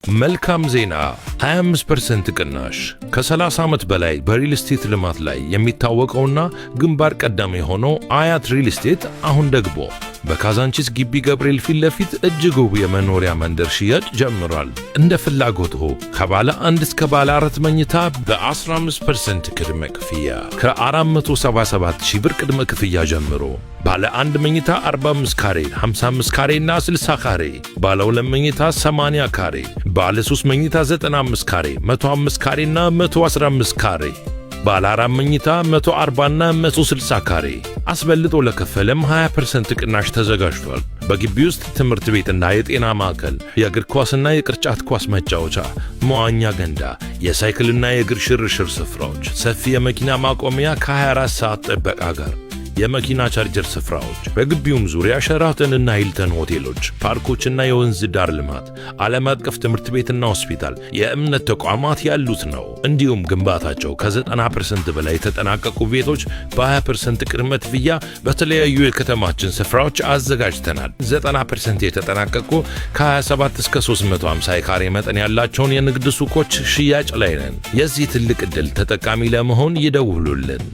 መልካም ዜና 25% ቅናሽ ከ30 ዓመት በላይ በሪል ስቴት ልማት ላይ የሚታወቀውና ግንባር ቀደም የሆነው አያት ሪል ስቴት አሁን ደግሞ በካዛንቺስ ግቢ ገብርኤል ፊት ለፊት እጅግ ውብ የመኖሪያ መንደር ሽያጭ ጀምሯል። እንደ ፍላጎትዎ ከባለ 1 እስከ ባለ 4 መኝታ በ15% ቅድመ ክፍያ ከ477,000 ብር ቅድመ ክፍያ ጀምሮ ባለ 1 መኝታ 45 ካሬ፣ 55 ካሬ እና 60 ካሬ፣ ባለ 2 መኝታ 80 ካሬ፣ ባለ 3 መኝታ 95 ካሬ፣ 105 ካሬ እና 115 ካሬ፣ ባለ 4 መኝታ 140 እና 160 ካሬ አስበልጦ ለከፈለም 20% ቅናሽ ተዘጋጅቷል። በግቢ ውስጥ ትምህርት ቤትና የጤና ማዕከል፣ የእግር ኳስና የቅርጫት ኳስ መጫወቻ፣ መዋኛ ገንዳ፣ የሳይክልና የእግር ሽርሽር ስፍራዎች፣ ሰፊ የመኪና ማቆሚያ ከ24 ሰዓት ጥበቃ ጋር፣ የመኪና ቻርጀር ስፍራዎች፣ በግቢውም ዙሪያ ሸራተንና ሂልተን ሆቴሎች፣ ፓርኮችና የወንዝ ዳር ልማት፣ ዓለም አቀፍ ትምህርት ቤትና ሆስፒታል፣ የእምነት ተቋማት ያሉት ነው። እንዲሁም ግንባታቸው ከ90% በላይ የተጠናቀቁ ቤቶች በ20% ቅድመ ክፍያ በተለያዩ የከተማችን ስፍራዎች አዘጋጅተናል። 90% የተጠናቀቁ ከ27 እስከ 350 የካሬ መጠን ያላቸውን የንግድ ሱቆች ሽያጭ ላይ ነን። የዚህ ትልቅ ዕድል ተጠቃሚ ለመሆን ይደውሉልን።